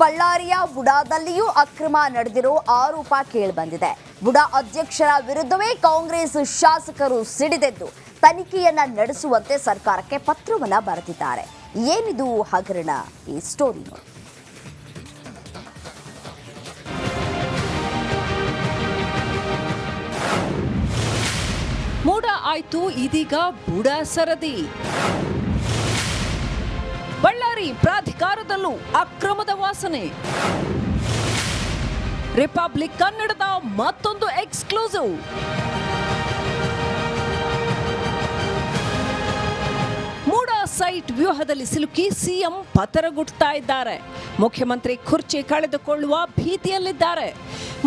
ಬಳ್ಳಾರಿಯ ಬುಡಾದಲ್ಲಿಯೂ ಅಕ್ರಮ ನಡೆದಿರೋ ಆರೋಪ ಕೇಳಿಬಂದಿದೆ. ಬುಡಾ ಅಧ್ಯಕ್ಷರ ವಿರುದ್ಧವೇ ಕಾಂಗ್ರೆಸ್ ಶಾಸಕರು ಸಿಡಿದೆದ್ದು ತನಿಖೆಯನ್ನ ನಡೆಸುವಂತೆ ಸರ್ಕಾರಕ್ಕೆ ಪತ್ರವನ್ನ ಬರೆದಿದ್ದಾರೆ. ಏನಿದು ಹಗರಣ? ಈ ಸ್ಟೋರಿ ನೋಡಿ. ಮೂಡ ಆಯ್ತು, ಇದೀಗ ಬುಡಾ ಸರದಿ. ಬಳ್ಳಾರಿ ಪ್ರಾಧಿಕಾರದಲ್ಲೂ ಅಕ್ರಮದ ವಾಸನೆ. ರಿಪಬ್ಲಿಕ್ ಕನ್ನಡದ ಮತ್ತೊಂದು ಎಕ್ಸ್ಕ್ಲೂಸಿವ್. ಮೂಡ ಸೈಟ್ ವ್ಯೂಹದಲ್ಲಿ ಸಿಲುಕಿ ಸಿಎಂ ಪತರಗುಟ್ತಾ ಇದ್ದಾರೆ. ಮುಖ್ಯಮಂತ್ರಿ ಕುರ್ಚಿ ಕಳೆದುಕೊಳ್ಳುವ ಭೀತಿಯಲ್ಲಿದ್ದಾರೆ.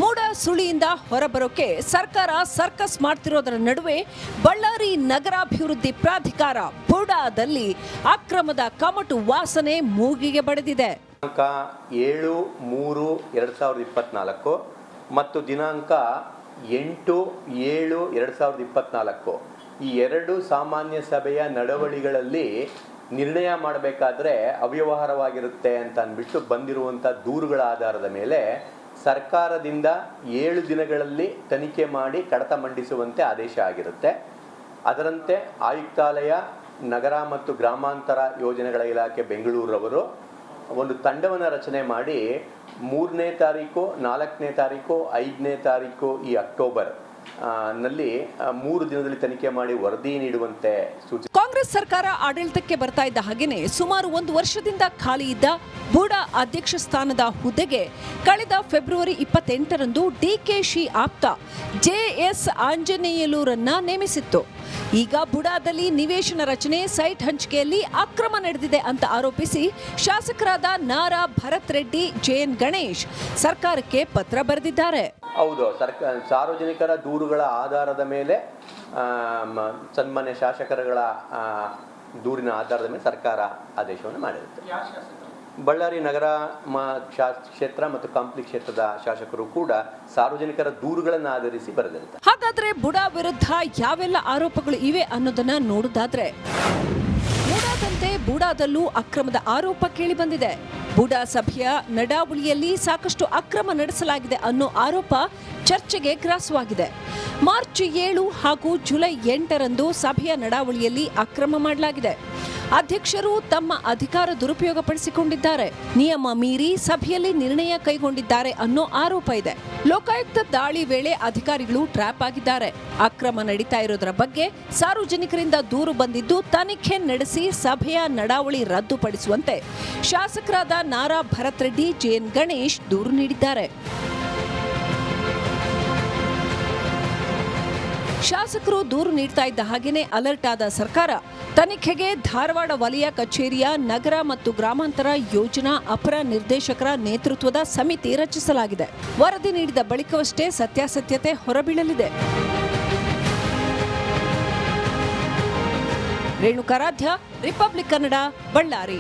ಮೂಡ ಸುಳಿಯಿಂದ ಹೊರಬರೋಕೆ ಸರ್ಕಾರ ಸರ್ಕಸ್ ಮಾಡ್ತಿರೋದರ ನಡುವೆ ಬಳ್ಳಾರಿ ನಗರಾಭಿವೃದ್ಧಿ ಪ್ರಾಧಿಕಾರ ಬುಡಾದಲ್ಲಿ ಅಕ್ರಮದ ಕಮಟು ವಾಸನೆ ಮೂಗಿಗೆ ಬಡಿದಿದೆ. ದಿನಾಂಕ 7/3/2024 ಮತ್ತು ದಿನಾಂಕ 8/7/2024 ಈ ಎರಡು ಸಾಮಾನ್ಯ ಸಭೆಯ ನಡವಳಿಗಳಲ್ಲಿ ನಿರ್ಣಯ ಮಾಡಬೇಕಾದ್ರೆ ಅವ್ಯವಹಾರವಾಗಿರುತ್ತೆ ಅಂತ ಅಂದ್ಬಿಟ್ಟು ಬಂದಿರುವಂಥ ದೂರುಗಳ ಆಧಾರದ ಮೇಲೆ ಸರ್ಕಾರದಿಂದ 7 ದಿನಗಳಲ್ಲಿ ತನಿಖೆ ಮಾಡಿ ಕಡತ ಮಂಡಿಸುವಂತೆ ಆದೇಶ ಆಗಿರುತ್ತೆ. ಅದರಂತೆ ಆಯುಕ್ತಾಲಯ, ನಗರ ಮತ್ತು ಗ್ರಾಮಾಂತರ ಯೋಜನೆಗಳ ಇಲಾಖೆ ಬೆಂಗಳೂರವರು ಒಂದು ತಂಡವನ್ನು ರಚನೆ ಮಾಡಿ 3ನೇ ತಾರೀಕು, 4ನೇ ತಾರೀಕು, 5ನೇ ತಾರೀಕು ಈ ಅಕ್ಟೋಬರ್ ನಲ್ಲಿ 3 ದಿನದಲ್ಲಿ ತನಿಖೆ ಮಾಡಿ ವರದಿ ನೀಡುವಂತೆ ಸೂಚಿಸಿದೆ. ಕಾಂಗ್ರೆಸ್ ಸರ್ಕಾರ ಆಡಳಿತಕ್ಕೆ ಬರ್ತಾ ಇದ್ದ ಹಾಗೇನೆ ಸುಮಾರು 1 ವರ್ಷದಿಂದ ಖಾಲಿ ಇದ್ದ ಬುಡಾ ಅಧ್ಯಕ್ಷ ಸ್ಥಾನದ ಹುದ್ದೆಗೆ ಕಳೆದ ಫೆಬ್ರವರಿ 28ರಂದು ಡಿಕೆಶಿ ಆಪ್ತ ಜೆಎಸ್ ಆಂಜನೇಯಲೂರನ್ನ ನೇಮಿಸಿತ್ತು. ಈಗ ಬುಡಾದಲ್ಲಿ ನಿವೇಶನ ರಚನೆ, ಸೈಟ್ ಹಂಚಿಕೆಯಲ್ಲಿ ಅಕ್ರಮ ನಡೆದಿದೆ ಅಂತ ಆರೋಪಿಸಿ ಶಾಸಕರಾದ ನಾರಾ ಭರತ್ ರೆಡ್ಡಿ, ಜೆಎನ್ ಗಣೇಶ್ ಸರ್ಕಾರಕ್ಕೆ ಪತ್ರ ಬರೆದಿದ್ದಾರೆ. ಹೌದು, ಸಾರ್ವಜನಿಕರ ದೂರುಗಳ ಆಧಾರದ ಮೇಲೆ ಸನ್ಮಾನ್ಯ ಶಾಸಕರುಗಳ ದೂರಿನ ಆಧಾರದ ಮೇಲೆ ಸರ್ಕಾರ ಆದೇಶವನ್ನು ಮಾಡಿರುತ್ತೆ. ಬಳ್ಳಾರಿ ನಗರ ಕ್ಷೇತ್ರ ಮತ್ತು ಕಂಪ್ಲಿ ಕ್ಷೇತ್ರದ ಶಾಸಕರು ಕೂಡ ಸಾರ್ವಜನಿಕರ ದೂರುಗಳನ್ನು ಆಧರಿಸಿ ಬರೆದಿರುತ್ತೆ. ಹಾಗಾದ್ರೆ ಬುಡಾ ವಿರುದ್ಧ ಯಾವೆಲ್ಲ ಆರೋಪಗಳು ಇವೆ ಅನ್ನೋದನ್ನ ನೋಡುವುದಾದ್ರೆ, ಮೂಡಾದಂತೆ ಬುಡಾದಲ್ಲೂ ಅಕ್ರಮದ ಆರೋಪ ಕೇಳಿ ಬಂದಿದೆ. ಬುಡಾ ಸಭೆಯ ನಡಾವಳಿಯಲ್ಲಿ ಸಾಕಷ್ಟು ಅಕ್ರಮ ನಡೆಸಲಾಗಿದೆ ಅನ್ನೋ ಆರೋಪ ಚರ್ಚೆಗೆ ಗ್ರಾಸವಾಗಿದೆ. ಮಾರ್ಚ್ 7 ಹಾಗೂ ಜುಲೈ 8ರಂದು ಸಭೆಯ ನಡಾವಳಿಯಲ್ಲಿ ಅಕ್ರಮ ಮಾಡಲಾಗಿದೆ. ಅಧ್ಯಕ್ಷರು ತಮ್ಮ ಅಧಿಕಾರ ದುರುಪಯೋಗಪಡಿಸಿಕೊಂಡಿದ್ದಾರೆ, ನಿಯಮ ಮೀರಿ ಸಭೆಯಲ್ಲಿ ನಿರ್ಣಯ ಕೈಗೊಂಡಿದ್ದಾರೆ ಅನ್ನೋ ಆರೋಪ ಇದೆ. ಲೋಕಾಯುಕ್ತ ದಾಳಿ ವೇಳೆ ಅಧಿಕಾರಿಗಳು ಟ್ರ್ಯಾಪ್ ಆಗಿದ್ದಾರೆ. ಅಕ್ರಮ ನಡೀತಾ ಇರೋದರ ಬಗ್ಗೆ ಸಾರ್ವಜನಿಕರಿಂದ ದೂರು ಬಂದಿದ್ದು ತನಿಖೆ ನಡೆಸಿ ಸಭೆಯ ನಡಾವಳಿ ರದ್ದುಪಡಿಸುವಂತೆ ಶಾಸಕರಾದ ನಾರಾ ಭರತ್ ರೆಡ್ಡಿ, ಜೆಎನ್ ಗಣೇಶ್ ದೂರು ನೀಡಿದ್ದಾರೆ. ಶಾಸಕರು ದೂರು ನೀಡ್ತಾ ಇದ್ದ ಹಾಗೇನೆ ಅಲರ್ಟ್ ಆದ ಸರ್ಕಾರ ತನಿಖೆಗೆ ಧಾರವಾಡ ವಲಯ ಕಚೇರಿಯ ನಗರ ಮತ್ತು ಗ್ರಾಮಾಂತರ ಯೋಜನಾ ಅಪರ ನಿರ್ದೇಶಕರ ನೇತೃತ್ವದ ಸಮಿತಿ ರಚಿಸಲಾಗಿದೆ. ವರದಿ ನೀಡಿದ ಬಳಿಕವಷ್ಟೇ ಸತ್ಯಾಸತ್ಯತೆ ಹೊರಬೀಳಲಿದೆ. ರೇಣುಕಾರಾಧ್ಯ, ರಿಪಬ್ಲಿಕ್ ಕನ್ನಡ, ಬಳ್ಳಾರಿ.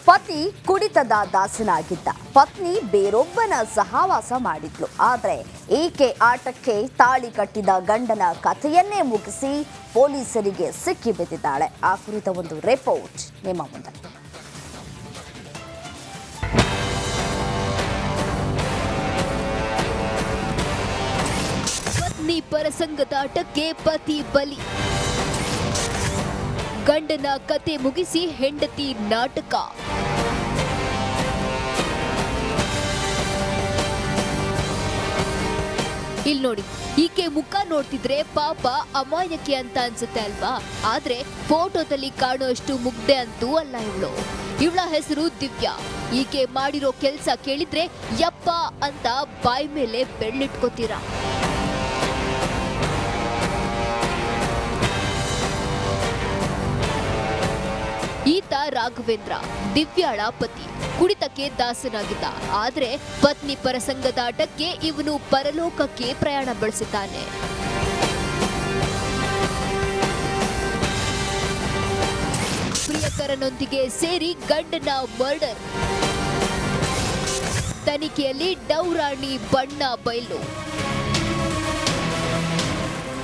ಪತಿ ಕುಡಿತದ ದಾಸನಾಗಿದ್ದ, ಪತ್ನಿ ಬೇರೊಬ್ಬನ ಸಹವಾಸ ಮಾಡಿದ್ಲು. ಆದರೆ ಈಕೆ ಆಟಕ್ಕೆ ತಾಳಿ ಕಟ್ಟಿದ ಗಂಡನ ಕಥೆಯನ್ನೇ ಮುಗಿಸಿ ಪೊಲೀಸರಿಗೆ ಸಿಕ್ಕಿ ಬಿದ್ದಿದ್ದಾಳೆ. ಆ ಕುರಿತ ಒಂದು ರಿಪೋರ್ಟ್ ನಿಮ್ಮ ಮುಂದೆ. ಪತ್ನಿ ಪರಸಂಗದ ಆಟಕ್ಕೆ ಪತಿ ಬಲಿ, ಗಂಡನ ಕತೆ ಮುಗಿಸಿ ಹೆಂಡತಿ ನಾಟಕ. ಇಲ್ಲಿ ನೋಡಿ, ಈಕೆ ಮುಖ ನೋಡ್ತಿದ್ರೆ ಪಾಪ ಅಮಾಯಕಿ ಅಂತ ಅನ್ಸುತ್ತೆ ಅಲ್ವಾ? ಆದ್ರೆ ಫೋಟೋದಲ್ಲಿ ಕಾಣುವಷ್ಟು ಮುಗ್ಧೆ ಅಂತೂ ಅಲ್ಲ ಇವಳು. ಇವಳ ಹೆಸರು ದಿವ್ಯಾ. ಈಕೆ ಮಾಡಿರೋ ಕೆಲ್ಸ ಕೇಳಿದ್ರೆ ಯಪ್ಪ ಅಂತ ಬಾಯಿ ಮೇಲೆ ಬೆಳ್ಳಿಟ್ಕೋತೀರಾ. ಈತ ರಾಘವೇಂದ್ರ, ದಿವ್ಯಾಳ ಪತಿ. ಕುಡಿತಕ್ಕೆ ದಾಸನಾಗಿದ್ದ. ಆದ್ರೆ ಪತ್ನಿ ಪರಸಂಗದ ಆಟಕ್ಕೆ ಇವನು ಪರಲೋಕಕ್ಕೆ ಪ್ರಯಾಣ ಬೆಳೆಸಿದ್ದಾನೆ. ಪ್ರಿಯಕರನೊಂದಿಗೆ ಸೇರಿ ಗಂಡನ ಮರ್ಡರ್. ತನಿಖೆಯಲ್ಲಿ ಡೌರಾಣಿ ಬಣ್ಣ ಬಯಲು.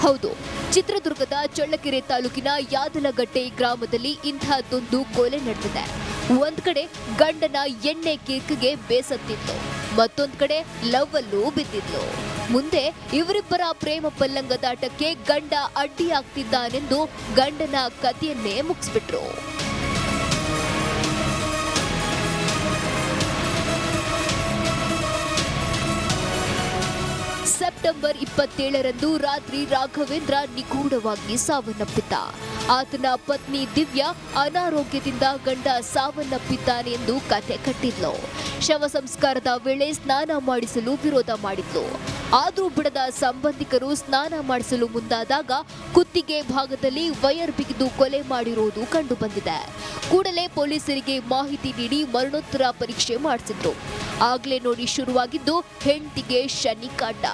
ಹೌದು, ಚಿತ್ರದುರ್ಗದ ಚಳ್ಳಕೆರೆ ತಾಲೂಕಿನ ಯಾದಲಗಟ್ಟೆ ಗ್ರಾಮದಲ್ಲಿ ಇಂತಹದ್ದೊಂದು ಕೊಲೆ ನಡೆದಿದೆ. ಒಂದ್ ಕಡೆ ಗಂಡನ ಎಣ್ಣೆ ಕಿಕ್ಗೆ ಬೇಸತ್ತಿತ್ತು, ಮತ್ತೊಂದ್ ಕಡೆ ಲವ್ ಅಲ್ಲೂ ಬಿದ್ದಿದ್ಲು. ಮುಂದೆ ಇವರಿಬ್ಬರ ಪ್ರೇಮ ಪಲ್ಲಂಗದಾಟಕ್ಕೆ ಗಂಡ ಅಡ್ಡಿಯಾಗ್ತಿದ್ದಾನೆಂದು ಗಂಡನ ಕಥೆಯನ್ನೇ ಮುಗಿಸ್ಬಿಟ್ರು. ಸೆಪ್ಟೆಂಬರ್ 27ರಂದು ರಾತ್ರಿ ರಾಘವೇಂದ್ರ ನಿಗೂಢವಾಗಿ ಸಾವನ್ನಪ್ಪಿದ್ದ. ಆತನ ಪತ್ನಿ ದಿವ್ಯಾ ಅನಾರೋಗ್ಯದಿಂದ ಗಂಡ ಸಾವನ್ನಪ್ಪಿದ್ದಾನೆ ಎಂದು ಕತೆ ಕಟ್ಟಿದ್ಲು. ಶವ ಸಂಸ್ಕಾರದ ವೇಳೆ ಸ್ನಾನ ಮಾಡಿಸಲು ವಿರೋಧ ಮಾಡಿದ್ಲು. ಆದ್ರೂ ಬಿಡದ ಸಂಬಂಧಿಕರು ಸ್ನಾನ ಮಾಡಿಸಲು ಮುಂದಾದಾಗ ಕುತ್ತಿಗೆ ಭಾಗದಲ್ಲಿ ವೈರ್ ಬಿಗಿದು ಕೊಲೆ ಮಾಡಿರುವುದು ಕಂಡುಬಂದಿದೆ. ಕೂಡಲೇ ಪೊಲೀಸರಿಗೆ ಮಾಹಿತಿ ನೀಡಿ ಮರಣೋತ್ತರ ಪರೀಕ್ಷೆ ಮಾಡಿಸಿದ್ರು. ಆಗ್ಲೇ ನೋಡಿ ಶುರುವಾಗಿದ್ದು ಹೆಂಡತಿಗೆ ಶನಿಕಾಟ.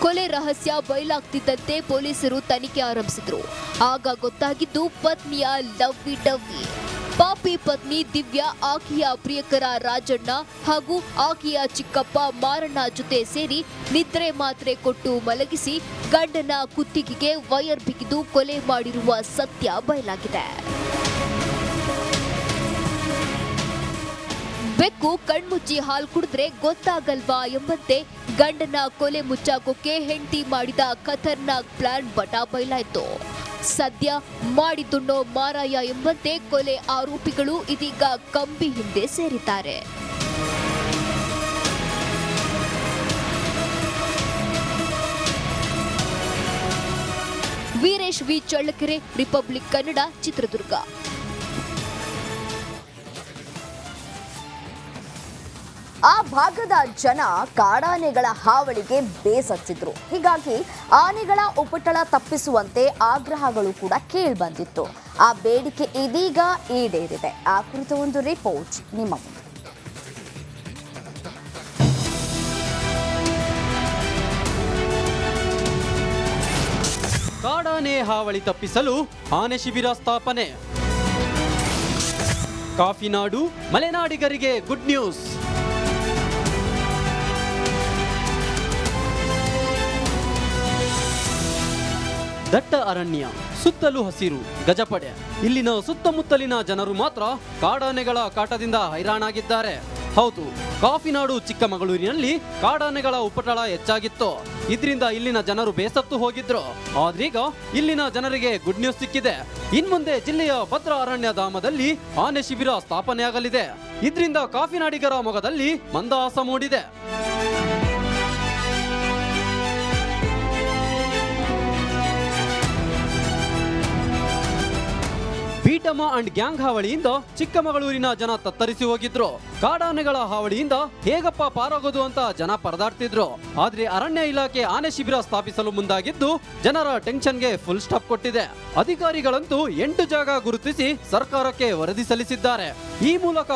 ಕೊಲೆ ರಹಸ್ಯ ಬಯಲಾಗ್ತಿದ್ದಂತೆ ಪೊಲೀಸರು ತನಿಖೆ ಆರಂಭಿಸಿದ್ರು. ಆಗ ಗೊತ್ತಾಗಿದ್ದು ಪತ್ನಿಯ ಲವ್ವಿ ಡವ್ವಿ. ಪಾಪಿ ಪತ್ನಿ ದಿವ್ಯಾ ಆಕೆಯ ಪ್ರಿಯಕರ ರಾಜಣ್ಣ ಹಾಗೂ ಆಕೆಯ ಚಿಕ್ಕಪ್ಪ ಮಾರಣ್ಣ ಜೊತೆ ಸೇರಿ ನಿದ್ರೆ ಮಾತ್ರೆ ಕೊಟ್ಟು ಮಲಗಿಸಿ ಗಂಡನ ಕುತ್ತಿಗೆಗೆ ವೈರ್ ಬಿಗಿದು ಕೊಲೆ ಮಾಡಿರುವ ಸತ್ಯ ಬಯಲಾಗಿದೆ. ಬೆಕ್ಕು ಕಣ್ಮುಚ್ಚಿ ಹಾಲು ಕುಡಿದ್ರೆ ಗೊತ್ತಾಗಲ್ವಾ ಎಂಬಂತೆ ಗಂಡನ ಕೊಲೆ ಮುಚ್ಚಾಕೋಕೆ ಹೆಂಡತಿ ಮಾಡಿದ ಖತರ್ನಾಕ್ ಪ್ಲಾನ್ ಬಟಾ ಬಯಲಾಯಿತು. ಸದ್ಯ ಮಾಡಿದ್ದುಣ್ಣೋ ಮಾರಾಯ ಎಂಬಂತೆ ಕೊಲೆ ಆರೋಪಿಗಳು ಇದೀಗ ಕಂಬಿ ಹಿಂದೆ ಸೇರಿದ್ದಾರೆ. Veeresh V Challakere, Republic Kannada, Chitradurga. ಆ ಭಾಗದ ಜನ ಕಾಡಾನೆಗಳ ಹಾವಳಿಗೆ ಬೇಸತ್ತಿದ್ರು. ಹೀಗಾಗಿ ಆನೆಗಳ ಉಪಟಳ ತಪ್ಪಿಸುವಂತೆ ಆಗ್ರಹಗಳು ಕೂಡ ಕೇಳಿಬಂದಿತ್ತು. ಆ ಬೇಡಿಕೆ ಇದೀಗ ಈಡೇರಿದೆ. ಆ ಕುರಿತು ಒಂದು ರಿಪೋರ್ಟ್ ನಿಮ್ಮ ಮುಂದೆ. ಕಾಡಾನೆ ಹಾವಳಿ ತಪ್ಪಿಸಲು ಆನೆ ಶಿಬಿರ ಸ್ಥಾಪನೆ. ಕಾಫಿನಾಡು ಮಲೆನಾಡಿಗರಿಗೆ ಗುಡ್ ನ್ಯೂಸ್. ದಟ್ಟ ಅರಣ್ಯ, ಸುತ್ತಲೂ ಹಸಿರು, ಗಜಪಡೆ. ಇಲ್ಲಿನ ಸುತ್ತಮುತ್ತಲಿನ ಜನರು ಮಾತ್ರ ಕಾಡಾನೆಗಳ ಕಾಟದಿಂದ ಹೈರಾಣಾಗಿದ್ದಾರೆ. ಹೌದು, ಕಾಫಿನಾಡು ಚಿಕ್ಕಮಗಳೂರಿನಲ್ಲಿ ಕಾಡಾನೆಗಳ ಉಪಟಳ ಹೆಚ್ಚಾಗಿತ್ತು. ಇದರಿಂದ ಇಲ್ಲಿನ ಜನರು ಬೇಸತ್ತು ಹೋಗಿದ್ರು. ಆದ್ರೀಗ ಇಲ್ಲಿನ ಜನರಿಗೆ ಗುಡ್ ನ್ಯೂಸ್ ಸಿಕ್ಕಿದೆ. ಇನ್ಮುಂದೆ ಜಿಲ್ಲೆಯ ಭದ್ರಾ ಅರಣ್ಯ ಧಾಮದಲ್ಲಿ ಆನೆ ಶಿಬಿರ ಸ್ಥಾಪನೆಯಾಗಲಿದೆ. ಇದರಿಂದ ಕಾಫಿನಾಡಿಗರ ಮೊಗದಲ್ಲಿ ಮಂದಹಾಸ ಮೂಡಿದೆ. ಬೀಟಮ ಅಂಡ್ ಗ್ಯಾಂಗ್ ಹಾವಳಿಯಿಂದ ಚಿಕ್ಕಮಗಳೂರಿನ ಜನ ತತ್ತರಿಸಿ ಹೋಗಿದ್ರು. ಕಾಡಾನೆಗಳ ಹಾವಳಿಯಿಂದ ಹೇಗಪ್ಪ ಪಾರಾಗೋದು ಅಂತ ಜನ ಪರದಾಡ್ತಿದ್ರು. ಆದ್ರೆ ಅರಣ್ಯ ಇಲಾಖೆ ಆನೆ ಶಿಬಿರ ಸ್ಥಾಪಿಸಲು ಮುಂದಾಗಿದ್ದು ಜನರ ಟೆನ್ಷನ್ಗೆ ಫುಲ್ ಸ್ಟಾಪ್ ಕೊಟ್ಟಿದೆ. ಅಧಿಕಾರಿಗಳಂತೂ 8 ಜಾಗ ಗುರುತಿಸಿ ಸರ್ಕಾರಕ್ಕೆ ವರದಿ ಸಲ್ಲಿಸಿದ್ದಾರೆ. ಈ ಮೂಲಕ